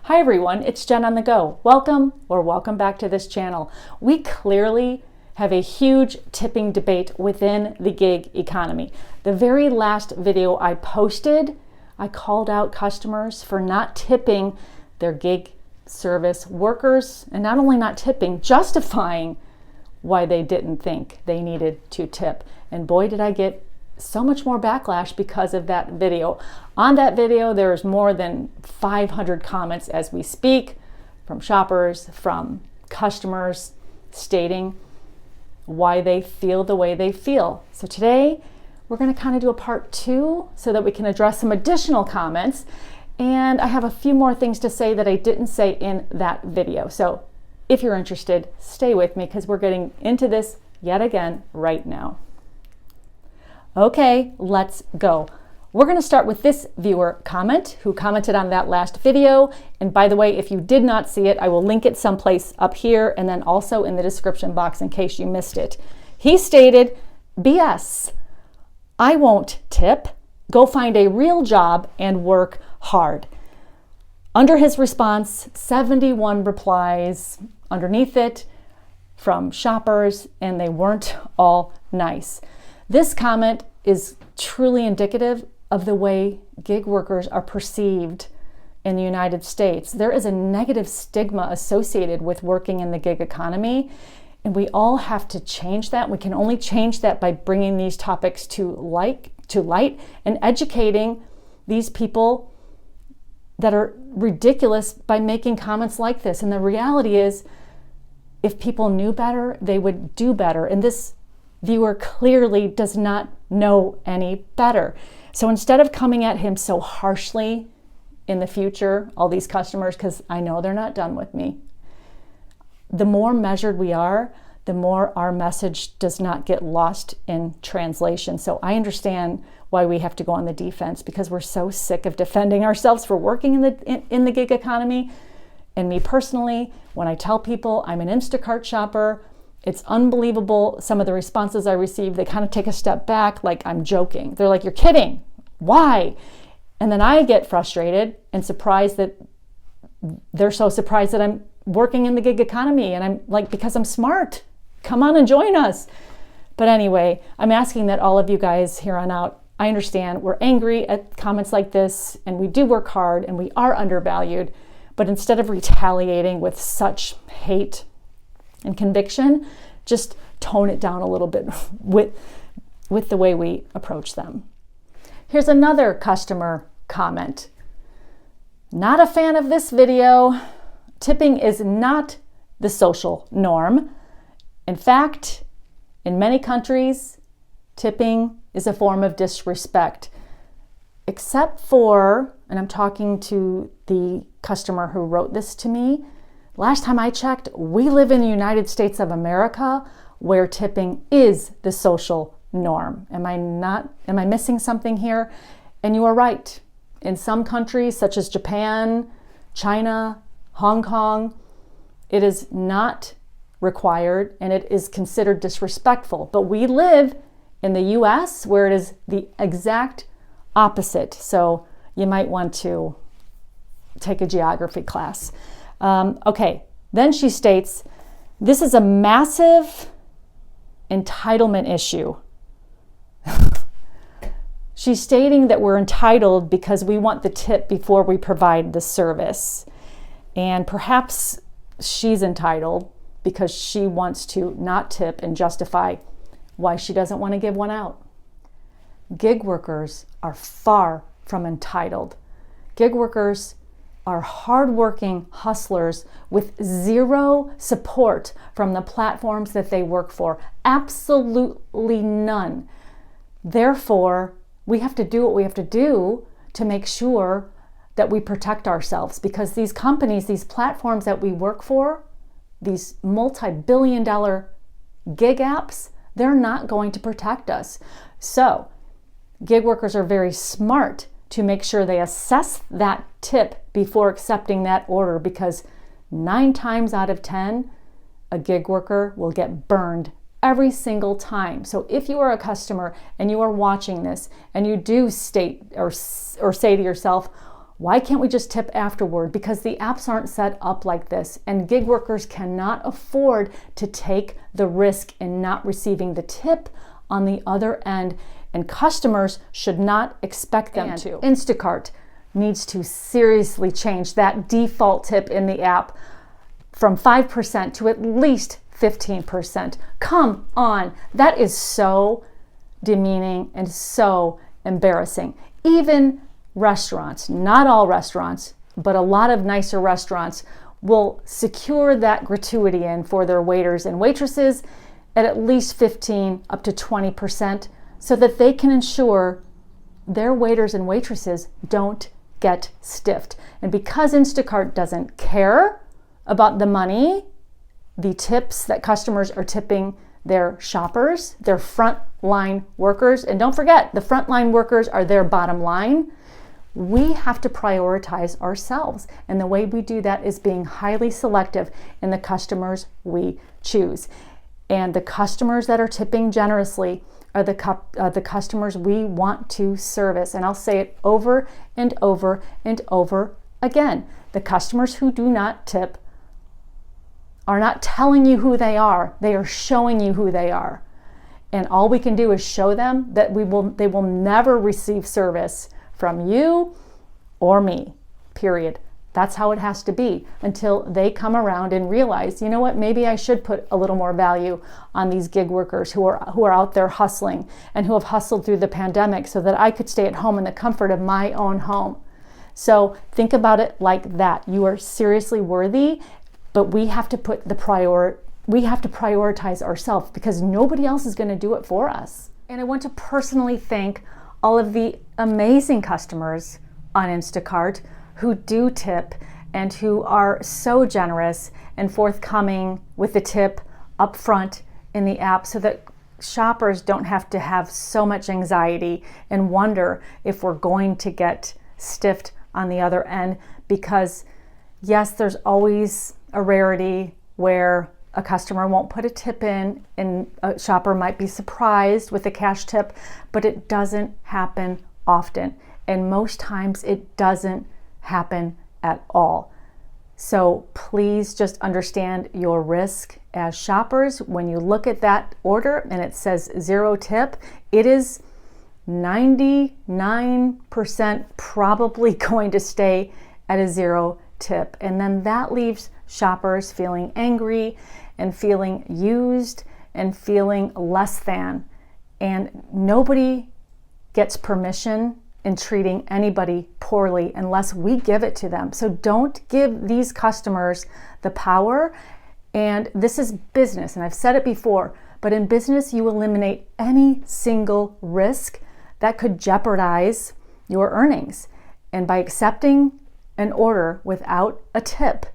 Hi everyone, it's Jen on the go. Welcome back to this channel. We clearly have a huge tipping debate within the gig economy. The very last video I posted, I called out customers for not tipping their gig service workers, and not only not tipping, justifying why they didn't think they needed to tip. And boy, did I get so much more backlash because of that video. On that video, there's more than 500 comments as we speak from shoppers, from customers stating why they feel the way they feel. So today, we're going to kind of do a part 2 so that we can address some additional comments. And I have a few more things to say that I didn't say in that video. So if you're interested, stay with me because we're getting into this yet again right now. Okay, let's go. We're going to start with this viewer comment who commented on that last video. And by the way, if you did not see it, I will link it someplace up here and then also in the description box in case you missed it. He stated, BS, I won't tip. Go find a real job and work hard. Under his response, 71 replies underneath it from shoppers, and they weren't all nice. This comment is truly indicative of the way gig workers are perceived in the United States. There is a negative stigma associated with working in the gig economy, and we all have to change that. We can only change that by bringing these topics to light and educating these people that are ridiculous by making comments like this. And the reality is, if people knew better, they would do better. And this viewer clearly does not know any better. So instead of coming at him so harshly in the future, all these customers, because I know they're not done with me, the more measured we are, the more our message does not get lost in translation. So I understand why we have to go on the defense, because we're so sick of defending ourselves for working in the gig economy. And me personally, when I tell people I'm an Instacart shopper, it's unbelievable. Some of the responses I receive, they kind of take a step back like I'm joking. They're like, you're kidding. Why? And then I get frustrated and surprised that they're so surprised that I'm working in the gig economy. And I'm like, because I'm smart. Come on and join us. But anyway, I'm asking that all of you guys here on out, I understand we're angry at comments like this, and we do work hard and we are undervalued. But instead of retaliating with such hate and conviction, just tone it down a little bit with the way we approach them. Here's another customer comment. Not a fan of this video. Tipping is not the social norm. In fact, in many countries, tipping is a form of disrespect. Except for, and I'm talking to the customer who wrote this to me, last time I checked, we live in the United States of America where tipping is the social norm. Am I missing something here? And you are right. In some countries such as Japan, China, Hong Kong, it is not required and it is considered disrespectful. But we live in the US where it is the exact opposite. So you might want to take a geography class. Okay, then she states, this is a massive entitlement issue. She's stating that we're entitled because we want the tip before we provide the service. And perhaps she's entitled because she wants to not tip and justify why she doesn't want to give one out. Gig workers are far from entitled. Gig workers are hardworking hustlers with zero support from the platforms that they work for. Absolutely none. Therefore, we have to do what we have to do to make sure that we protect ourselves, because these companies, these platforms that we work for, these multi-billion-dollar gig apps, they're not going to protect us. So, gig workers are very smart to make sure they assess that tip before accepting that order, because 9 times out of 10, a gig worker will get burned every single time. So if you are a customer and you are watching this and you do state or say to yourself, Why can't we just tip afterward? Because the apps aren't set up like this, and gig workers cannot afford to take the risk in not receiving the tip on the other end, and customers should not expect them to. Instacart needs to seriously change that default tip in the app from 5% to at least 15%. Come on, that is so demeaning and so embarrassing. Even restaurants, not all restaurants, but a lot of nicer restaurants will secure that gratuity in for their waiters and waitresses at least 15 up to 20% so that they can ensure their waiters and waitresses don't get stiffed. And because Instacart doesn't care about the money, the tips that customers are tipping their shoppers, their frontline workers, and don't forget, the frontline workers are their bottom line, we have to prioritize ourselves. And the way we do that is being highly selective in the customers we choose. And the customers that are tipping generously are the customers we want to service. And I'll say it over and over and over again. The customers who do not tip are not telling you who they are showing you who they are. And all we can do is show them that they will never receive service from you or me, period. That's how it has to be until they come around and realize, you know what, maybe I should put a little more value on these gig workers who are out there hustling and who have hustled through the pandemic so that I could stay at home in the comfort of my own home. So think about it like that. You are seriously worthy, but we have to prioritize ourselves because nobody else is going to do it for us. And I want to personally thank all of the amazing customers on Instacart who do tip and who are so generous and forthcoming with the tip up front in the app so that shoppers don't have to have so much anxiety and wonder if we're going to get stiffed on the other end. Because yes, there's always a rarity where a customer won't put a tip in and a shopper might be surprised with a cash tip, but it doesn't happen often. And most times it doesn't happen at all. So please just understand your risk as shoppers. When you look at that order and it says 0 tip, it is 99% probably going to stay at a 0 tip. And then that leaves shoppers feeling angry and feeling used and feeling less than. And nobody gets permission in treating anybody poorly unless we give it to them. So don't give these customers the power. And this is business, and I've said it before, but in business you eliminate any single risk that could jeopardize your earnings. And by accepting an order without a tip,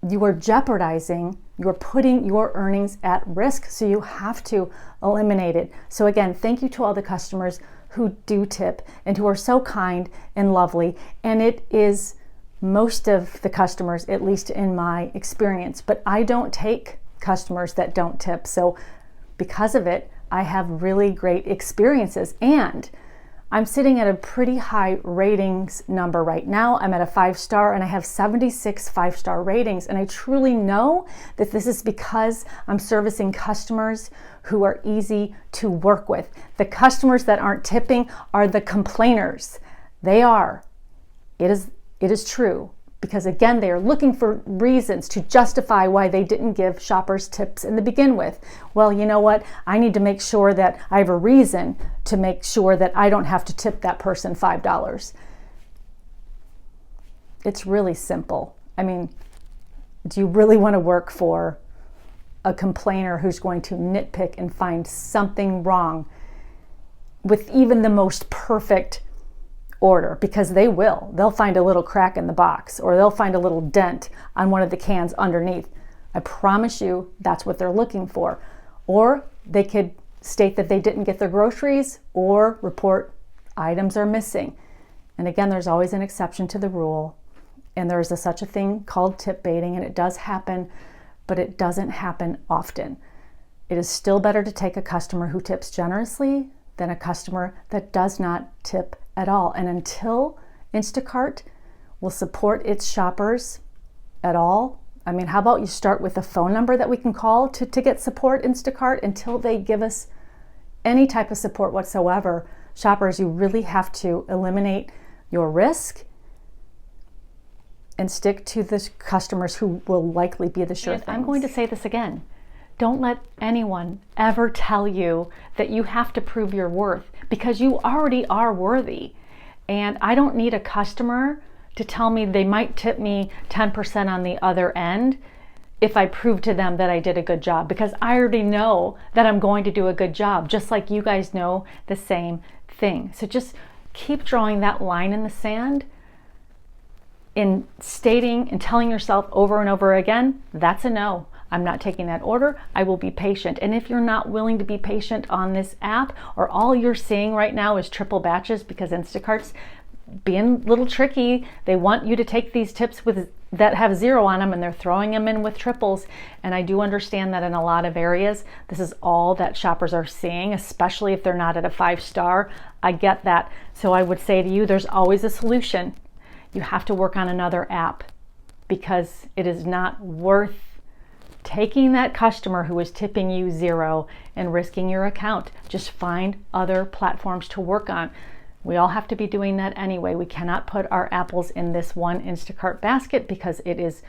you are jeopardizing, you're putting your earnings at risk, so you have to eliminate it. So again, thank you to all the customers who do tip and who are so kind and lovely. And it is most of the customers, at least in my experience, but I don't take customers that don't tip. So because of it, I have really great experiences. And I'm sitting at a pretty high ratings number right now. I'm at a 5-star and I have 76 5-star ratings. And I truly know that this is because I'm servicing customers who are easy to work with. The customers that aren't tipping are the complainers. They are. It is true. Because again, they are looking for reasons to justify why they didn't give shoppers tips in the begin with. Well, you know what? I need to make sure that I have a reason to make sure that I don't have to tip that person $5. It's really simple. I mean, do you really want to work for a complainer who's going to nitpick and find something wrong with even the most perfect order? Because they'll find a little crack in the box, or they'll find a little dent on one of the cans underneath. I promise you that's what they're looking for. Or they could state that they didn't get their groceries or report items are missing. And again, there's always an exception to the rule, and there is such a thing called tip baiting, and it does happen, but it doesn't happen often. It is still better to take a customer who tips generously than a customer that does not tip at all. And until Instacart will support its shoppers at all. I mean, how about you start with a phone number that we can call to get support, Instacart, until they give us any type of support whatsoever. Shoppers, you really have to eliminate your risk and stick to the customers who will likely be the sure things. I'm going to say this again. Don't let anyone ever tell you that you have to prove your worth, because you already are worthy. And I don't need a customer to tell me they might tip me 10% on the other end if I prove to them that I did a good job, because I already know that I'm going to do a good job, just like you guys know the same thing. So just keep drawing that line in the sand in stating and telling yourself over and over again, that's a no. I'm not taking that order. I will be patient. And if you're not willing to be patient on this app, or all you're seeing right now is triple batches because Instacart's being a little tricky, they want you to take these tips that have 0 on them and they're throwing them in with triples. And I do understand that in a lot of areas, this is all that shoppers are seeing, especially if they're not at a 5-star. I get that. So I would say to you, there's always a solution. You have to work on another app, because it is not worth taking that customer who is tipping you 0 and risking your account. Just find other platforms to work on. We all have to be doing that anyway. We cannot put our apples in this one Instacart basket because it is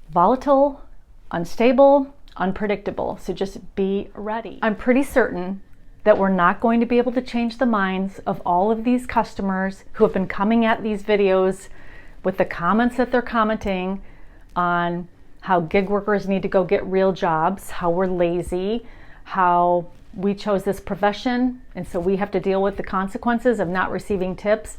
volatile, unstable, unpredictable. So just be ready. I'm pretty certain that we're not going to be able to change the minds of all of these customers who have been coming at these videos with the comments that they're commenting on how gig workers need to go get real jobs, how we're lazy, how we chose this profession and so we have to deal with the consequences of not receiving tips.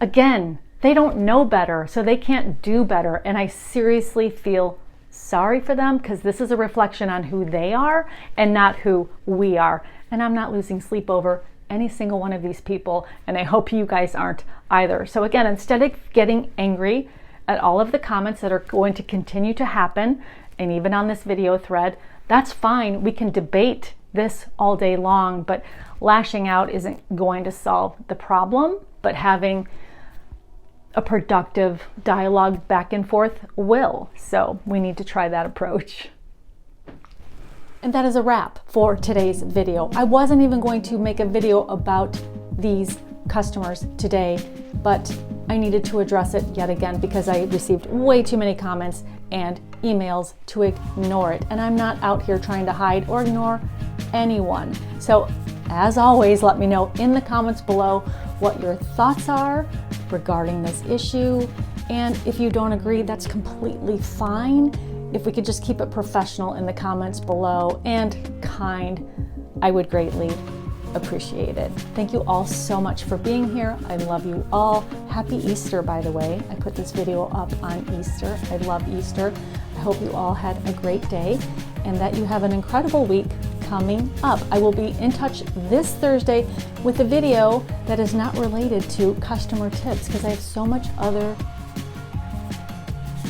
Again, they don't know better, so they can't do better. And I seriously feel sorry for them, because this is a reflection on who they are and not who we are. And I'm not losing sleep over any single one of these people, and I hope you guys aren't either. So again, instead of getting angry at all of the comments that are going to continue to happen, and even on this video thread, that's fine. We can debate this all day long, but lashing out isn't going to solve the problem. But having a productive dialogue back and forth will. So we need to try that approach. And that is a wrap for today's video. I wasn't even going to make a video about these customers today, but I needed to address it yet again because I received way too many comments and emails to ignore it. And I'm not out here trying to hide or ignore anyone. So as always, let me know in the comments below what your thoughts are regarding this issue. And if you don't agree, that's completely fine. If we could just keep it professional in the comments below and kind, I would greatly appreciate it. Thank you all so much for being here. I love you all. Happy Easter, by the way. I put this video up on Easter. I love Easter. I hope you all had a great day and that you have an incredible week coming up. I will be in touch this Thursday with a video that is not related to customer tips, because I have so much other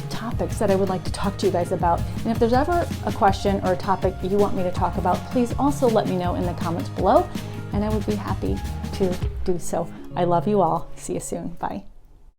topics that I would like to talk to you guys about. And if there's ever a question or a topic you want me to talk about, please also let me know in the comments below, and I would be happy to do so. I love you all. See you soon. Bye.